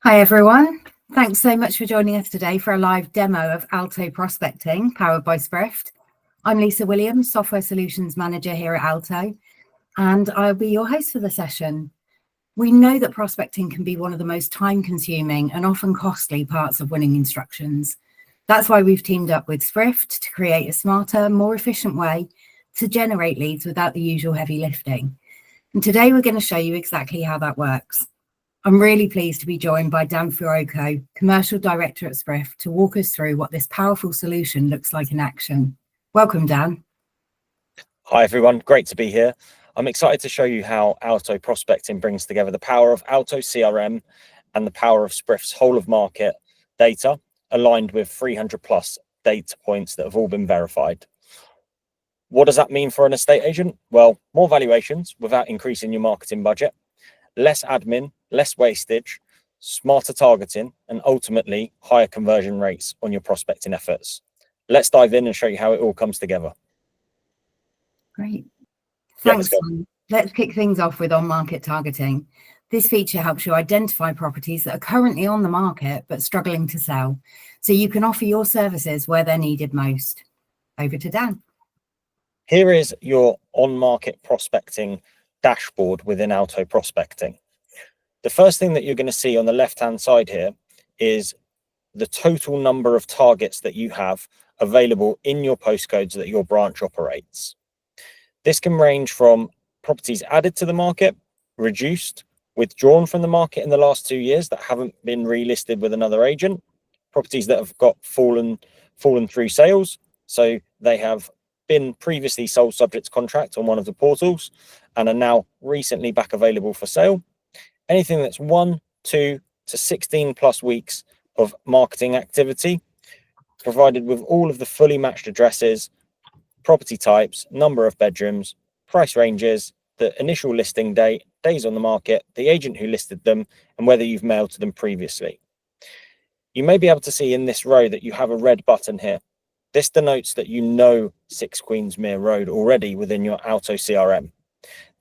Hi everyone, thanks so much for joining us today for a live demo of Alto Prospecting powered by Sprift. I'm Lisa Williams, Software Solutions Manager here at Alto, and I'll be your host for the session. We know that prospecting can be one of the most time-consuming and often costly parts of winning instructions. That's why we've teamed up with Sprift to create a smarter, more efficient way to generate leads without the usual heavy lifting. And today we're going to show you exactly how that works. I'm really pleased to be joined by Dan Fuoco, Commercial Director at Sprift, to walk us through what this powerful solution looks like in action. Welcome, Dan. Hi, everyone. Great to be here. I'm excited to show you how Alto Prospecting brings together the power of Alto CRM and the power of Sprift's whole of market data, aligned with 300 plus data points that have all been verified. What does that mean for an estate agent? Well, more valuations without increasing your marketing budget, less admin, less wastage, smarter targeting, and ultimately higher conversion rates on your prospecting efforts. Let's dive in and show you how it all comes together. Great. Thanks. Let's kick things off with on-market targeting. This feature helps you identify properties that are currently on the market but struggling to sell, so you can offer your services where they're needed most. Over to Dan. Here is your on-market prospecting dashboard within Alto Prospecting. The first thing that you're going to see on the left-hand side here is the total number of targets that you have available in your postcodes that your branch operates. This can range from properties added to the market, reduced, withdrawn from the market in the last 2 years that haven't been relisted with another agent, properties that have got fallen through sales, so they have been previously sold subject to contract on one of the portals and are now recently back available for sale. Anything that's 1, 2 to 16 plus weeks of marketing activity, provided with all of the fully matched addresses, property types, number of bedrooms, price ranges, the initial listing date, days on the market, the agent who listed them, and whether you've mailed to them previously. You may be able to see in this row that you have a red button here. This denotes that you know 6 Queensmere Road already within your Alto CRM.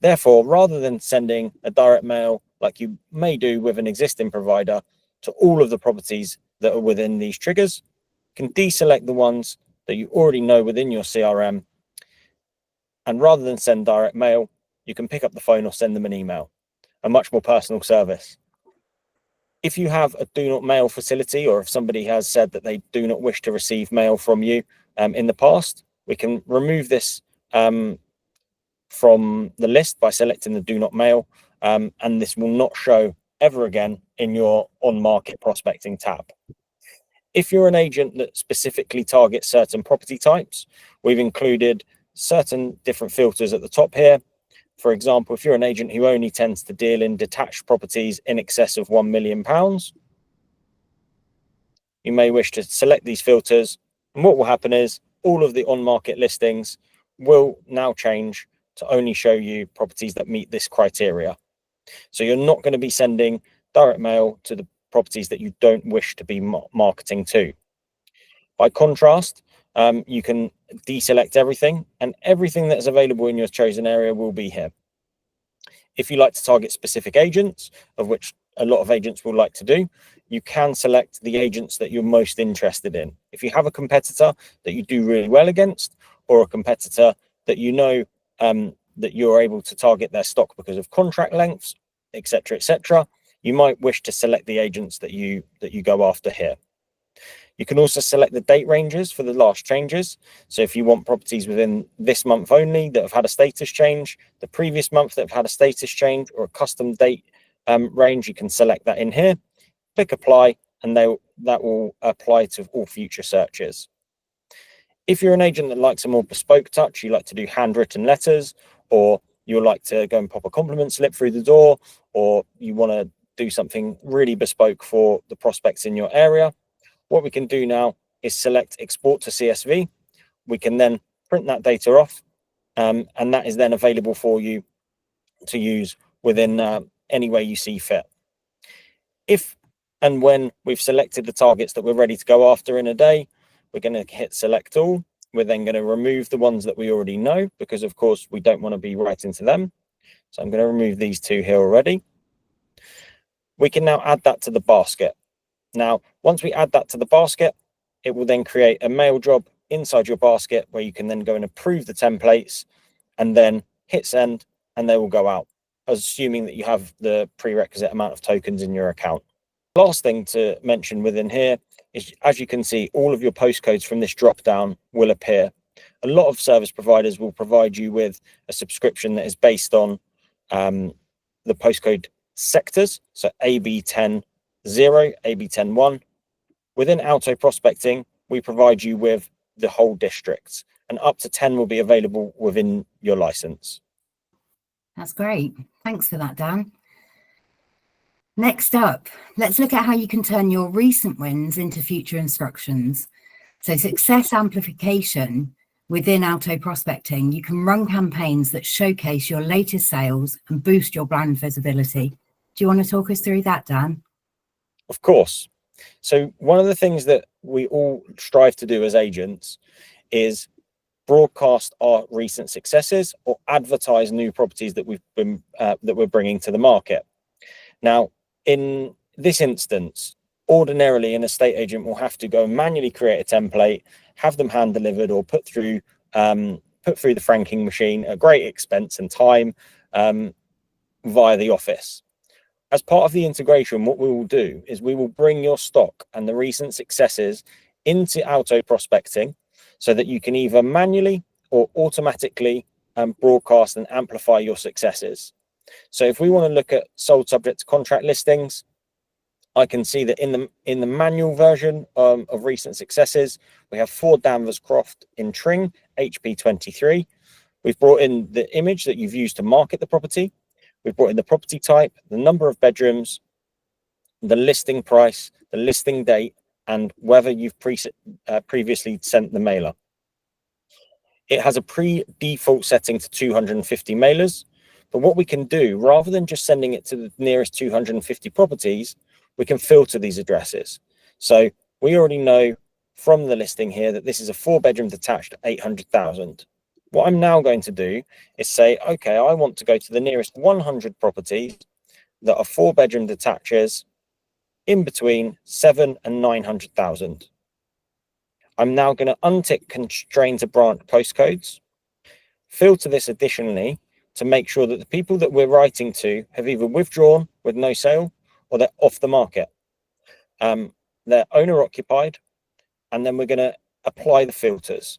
Therefore, rather than sending a direct mail like you may do with an existing provider to all of the properties that are within these triggers, you can deselect the ones that you already know within your CRM. And rather than send direct mail, you can pick up the phone or send them an email, a much more personal service. If you have a do not mail facility, or if somebody has said that they do not wish to receive mail from you in the past, we can remove this from the list by selecting the do not mail, and this will not show ever again in your on-market prospecting tab. If you're an agent that specifically targets certain property types, we've included certain different filters at the top here. For example, if you're an agent who only tends to deal in detached properties in excess of £1 million, you may wish to select these filters. And what will happen is all of the on-market listings will now change to only show you properties that meet this criteria. So you're not going to be sending direct mail to the properties that you don't wish to be marketing to. By contrast, you can deselect everything, and everything that is available in your chosen area will be here. If you like to target specific agents, of which a lot of agents will like to do, you can select the agents that you're most interested in. If you have a competitor that you do really well against, or a competitor that you know that you're able to target their stock because of contract lengths, etc., you might wish to select the agents that you go after here. You can also select the date ranges for the last changes. So if you want properties within this month only that have had a status change, the previous month that have had a status change, or a custom date range, you can select that in here, click apply, and that will apply to all future searches. If you're an agent that likes a more bespoke touch, you like to do handwritten letters, or you like to go and pop a compliment slip through the door, or you want to do something really bespoke for the prospects in your area, what we can do now is select export to CSV. We can then print that data off, and that is then available for you to use within any way you see fit. If and when we've selected the targets that we're ready to go after in a day, we're going to hit select all. We're then going to remove the ones that we already know, because of course we don't want to be writing to them. So I'm going to remove these 2 here already. We can now add that to the basket. Now, once we add that to the basket, it will then create a mail job inside your basket where you can then go and approve the templates and then hit send, and they will go out, assuming that you have the prerequisite amount of tokens in your account. Last thing to mention within here is, as you can see, all of your postcodes from this drop down will appear. A lot of service providers will provide you with a subscription that is based on the postcode sectors, so AB10 0, AB10 1. Within Alto Prospecting, we provide you with the whole districts, and up to 10 will be available within your license. That's great. Thanks for that, Dan. Next up, let's look at how you can turn your recent wins into future instructions. So success amplification within Alto Prospecting, you can run campaigns that showcase your latest sales and boost your brand visibility. Do you want to talk us through that, Dan? Of course. So one of the things that we all strive to do as agents is broadcast our recent successes or advertise new properties that we're bringing to the market. Now, in this instance, ordinarily an estate agent will have to go and manually create a template, have them hand delivered, or put through the franking machine at great expense and time via the office. As part of the integration, what we will do is we will bring your stock and the recent successes into Alto Prospecting so that you can either manually or automatically broadcast and amplify your successes. So if we want to look at sold subject to contract listings, I can see that in the manual version of recent successes, we have 4 Danvers Croft in Tring, HP 23. We've brought in the image that you've used to market the property. We've brought in the property type, the number of bedrooms, the listing price, the listing date, and whether you've previously sent the mailer. It has a pre-default setting to 250 mailers, but what we can do, rather than just sending it to the nearest 250 properties, we can filter these addresses. So we already know from the listing here that this is a 4-bedroom detached at 800,000. What I'm now going to do is say, okay, I want to go to the nearest 100 properties that are 4-bedroom detaches in between 7 and 900,000. I'm now going to untick constrain to branch postcodes, filter this additionally to make sure that the people that we're writing to have either withdrawn with no sale or they're off the market. They're owner occupied, and then we're going to apply the filters.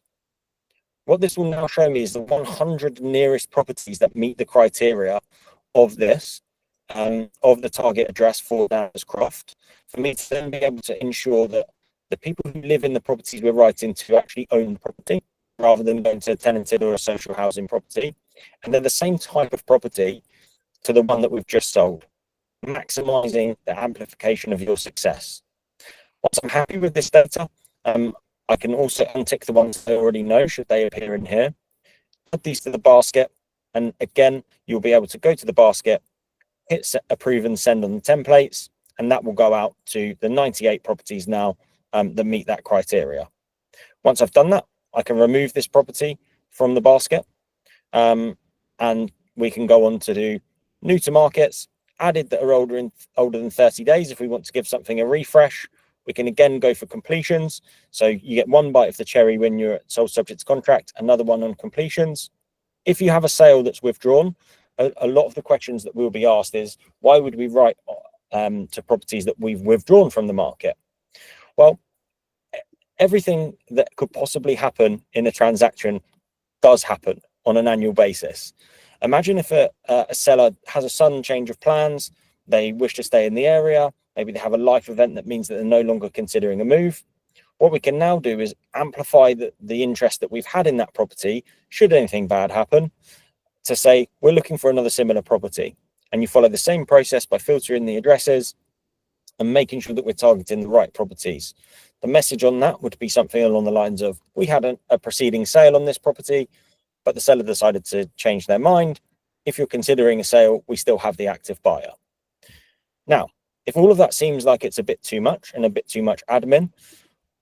What this will now show me is the 100 nearest properties that meet the criteria of this, of the target address for Danvers Croft, for me to then be able to ensure that the people who live in the properties we're writing to actually own the property, rather than going to a tenanted or a social housing property. And they're the same type of property to the one that we've just sold, maximizing the amplification of your success. Once I'm happy with this data, I can also untick the ones that I already know, should they appear in here, add these to the basket, and again, you'll be able to go to the basket, hit approve and send on the templates, and that will go out to the 98 properties now that meet that criteria. Once I've done that, I can remove this property from the basket, and we can go on to do new to markets, added that are older than 30 days if we want to give something a refresh. We can again go for completions. So you get 1 bite of the cherry when you're at sold subject to contract, another one on completions. If you have a sale that's withdrawn, a lot of the questions that will be asked is, why would we write to properties that we've withdrawn from the market? Well, everything that could possibly happen in a transaction does happen on an annual basis. Imagine if a seller has a sudden change of plans, they wish to stay in the area, maybe they have a life event that means that they're no longer considering a move. What we can now do is amplify the interest that we've had in that property, should anything bad happen, to say, we're looking for another similar property. And you follow the same process by filtering the addresses and making sure that we're targeting the right properties. The message on that would be something along the lines of, we had a preceding sale on this property, but the seller decided to change their mind. If you're considering a sale, we still have the active buyer. Now, if all of that seems like it's a bit too much and a bit too much admin,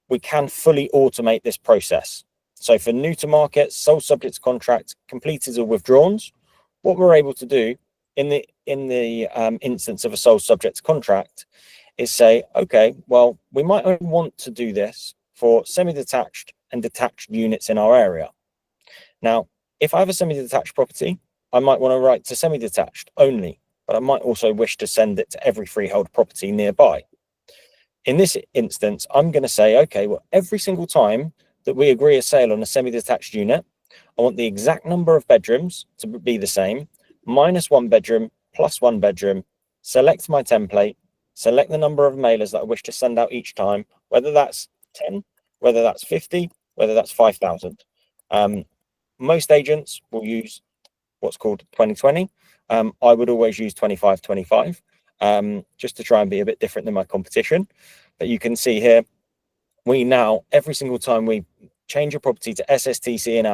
we can fully automate this process. So for new to market, sold subject to contract, completed or withdrawns, what we're able to do in the instance of a sole subject contract is say, okay, well, we might only want to do this for semi-detached and detached units in our area. Now, if I have a semi-detached property, I might want to write to semi-detached only, but I might also wish to send it to every freehold property nearby. In this instance, I'm going to say, okay, well, every single time that we agree a sale on a semi-detached unit, I want the exact number of bedrooms to be the same, minus 1 bedroom, plus 1 bedroom, select my template, select the number of mailers that I wish to send out each time, whether that's 10, whether that's 50, whether that's 5,000. Most agents will use what's called 2020. I would always use 25-25, just to try and be a bit different than my competition. But you can see here, we now, every single time we change a property to SSTC in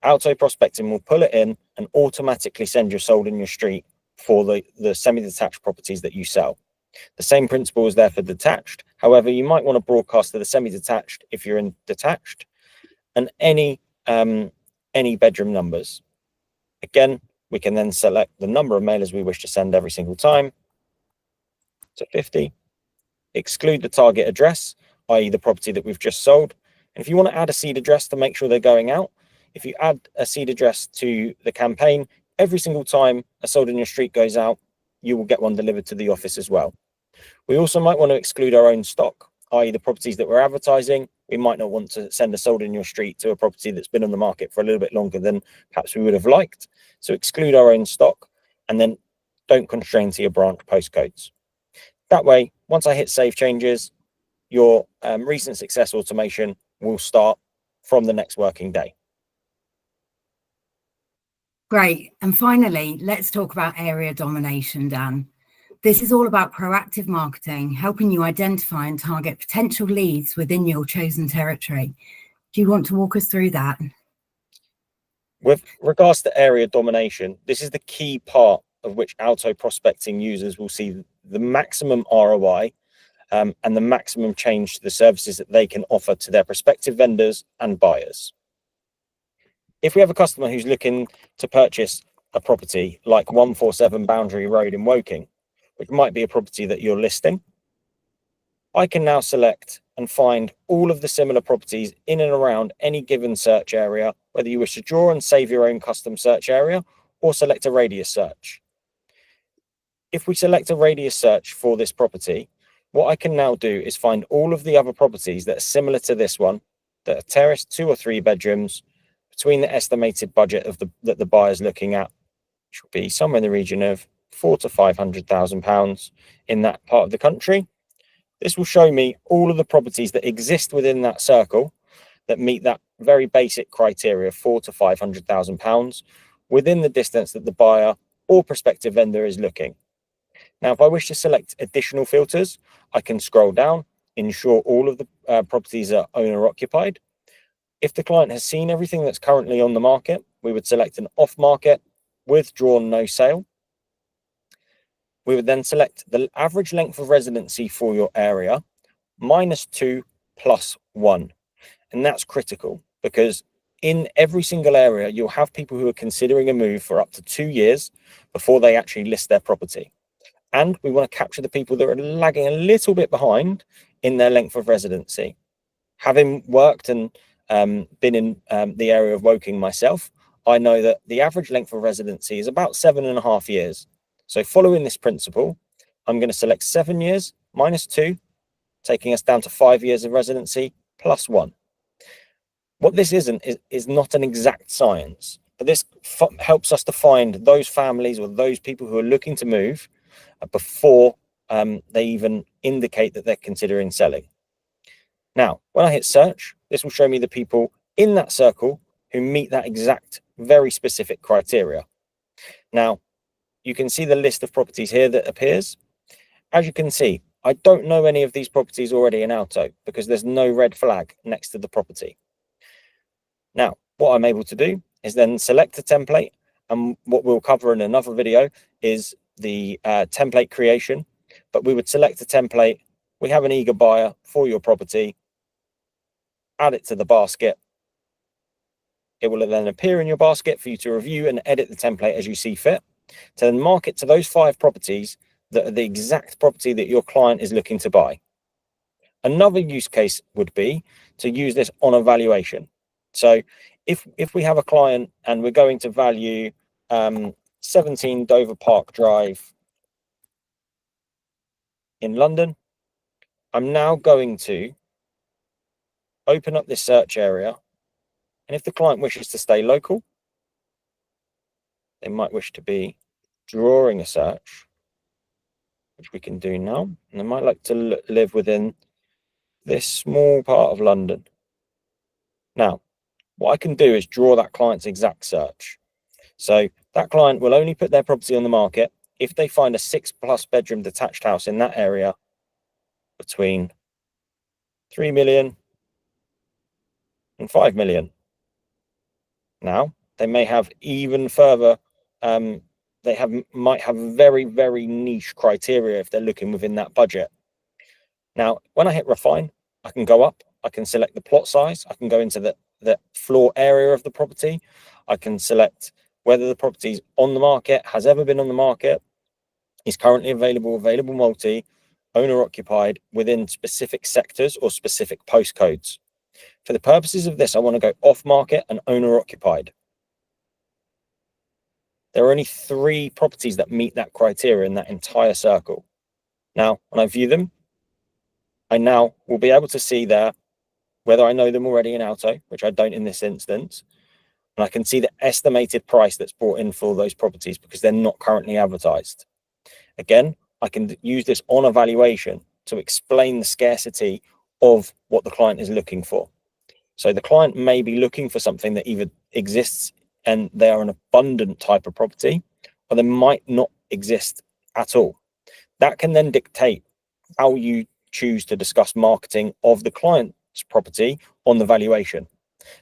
Alto Prospecting will pull it in and automatically send your sold in your street for the semi-detached properties that you sell. The same principle is there for detached. However, you might want to broadcast to the semi-detached if you're in detached, and any bedroom numbers. Again, we can then select the number of mailers we wish to send every single time to 50, exclude the target address, i.e. the property that we've just sold. And if you want to add a seed address to make sure they're going out, if you add a seed address to the campaign, every single time a sold in your street goes out, you will get one delivered to the office as well. We also might want to exclude our own stock, i.e. the properties that we're advertising. We might not want to send a sold in your street to a property that's been on the market for a little bit longer than perhaps we would have liked. So exclude our own stock, and then don't constrain to your branch postcodes. That way, once I hit save changes, your recent success automation will start from the next working day. Great. And finally, let's talk about area domination, Dan. This is all about proactive marketing, helping you identify and target potential leads within your chosen territory. Do you want to walk us through that? With regards to area domination, this is the key part of which Alto Prospecting users will see the maximum ROI and the maximum change to the services that they can offer to their prospective vendors and buyers. If we have a customer who's looking to purchase a property like 147 Boundary Road in Woking, which might be a property that you're listing, I can now select and find all of the similar properties in and around any given search area, whether you wish to draw and save your own custom search area or select a radius search. If we select a radius search for this property, what I can now do is find all of the other properties that are similar to this one, that are terraced 2 or 3 bedrooms, between the estimated budget of that the buyer's looking at, which will be somewhere in the region of £400,000 to £500,000 in that part of the country. This will show me all of the properties that exist within that circle that meet that very basic criteria of £400,000 to £500,000 within the distance that the buyer or prospective vendor is looking. Now, if I wish to select additional filters, I can scroll down, ensure all of the properties are owner occupied. If the client has seen everything that's currently on the market, we would select an off-market, withdrawn, no sale. We would then select the average length of residency for your area, -2 plus 1. And that's critical because in every single area, you'll have people who are considering a move for up to 2 years before they actually list their property. And we want to capture the people that are lagging a little bit behind in their length of residency. Having worked and been in the area of Woking myself, I know that the average length of residency is about 7.5 years. So following this principle, I'm going to select 7 years -2, taking us down to 5 years of residency plus 1. What this isn't is not an exact science, but this helps us to find those families or those people who are looking to move before they even indicate that they're considering selling. Now, when I hit search, this will show me the people in that circle who meet that exact, very specific criteria. Now, you can see the list of properties here that appears. As you can see, I don't know any of these properties already in Alto because there's no red flag next to the property. Now, what I'm able to do is then select a template, and what we'll cover in another video is the template creation. But we would select a template. We have an eager buyer for your property. Add it to the basket. It will then appear in your basket for you to review and edit the template as you see fit. to then market to those 5 properties that are the exact property that your client is looking to buy. Another use case would be to use this on a valuation. So if we have a client and we're going to value 17 Dover Park Drive in London, I'm now going to open up this search area, and if the client wishes to stay local, they might wish to be drawing a search, which we can do now, and they might like to live within this small part of London. Now, what I can do is draw that client's exact search. So that client will only put their property on the market if they find a 6+ bedroom detached house in that area between 3 million and 5 million. Now, they may have even further, might have very, very niche criteria if they're looking within that budget. Now, when I hit refine, I can go up, I can select the plot size, I can go into the floor area of the property, I can select whether the property is on the market, has ever been on the market, is currently available multi, owner occupied within specific sectors or specific postcodes. For the purposes of this, I want to go off market and owner occupied. There are only 3 properties that meet that criteria in that entire circle. Now, when I view them, I now will be able to see there whether I know them already in Alto, which I don't in this instance, and I can see the estimated price that's brought in for those properties because they're not currently advertised. Again, I can use this on a valuation to explain the scarcity of what the client is looking for. So the client may be looking for something that either exists and they are an abundant type of property, or they might not exist at all. That can then dictate how you choose to discuss marketing of the client's property on the valuation.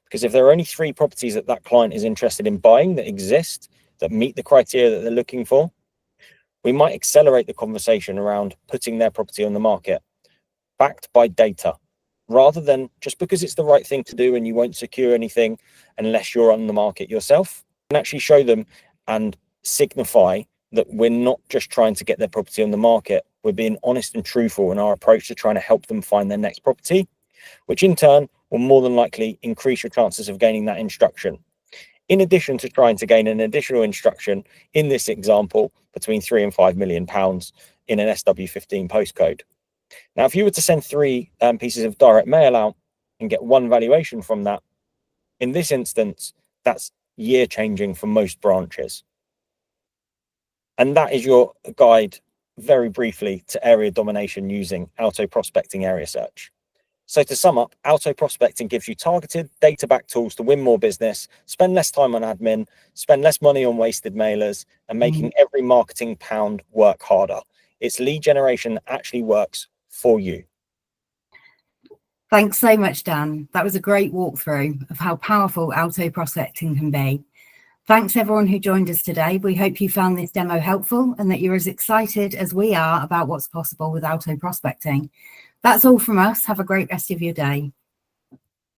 Because if there are only 3 properties that that client is interested in buying that exist, that meet the criteria that they're looking for, we might accelerate the conversation around putting their property on the market, backed by data, rather than just because it's the right thing to do and you won't secure anything unless you're on the market yourself. And actually show them and signify that we're not just trying to get their property on the market, we're being honest and truthful in our approach to trying to help them find their next property, which in turn will more than likely increase your chances of gaining that instruction. In addition to trying to gain an additional instruction, in this example, between £3 and £5 million in an SW15 postcode. Now, if you were to send 3 pieces of direct mail out and get 1 valuation from that, in this instance, that's year changing for most branches. And that is your guide, very briefly, to area domination using Alto Prospecting Area Search. So to sum up, Alto Prospecting gives you targeted data-backed tools to win more business, spend less time on admin, spend less money on wasted mailers, and making every marketing pound work harder. It's lead generation that actually works for you. Thanks so much, Dan. That was a great walkthrough of how powerful Alto Prospecting can be. Thanks everyone who joined us today. We hope you found this demo helpful and that you're as excited as we are about what's possible with Alto Prospecting. That's all from us. Have a great rest of your day.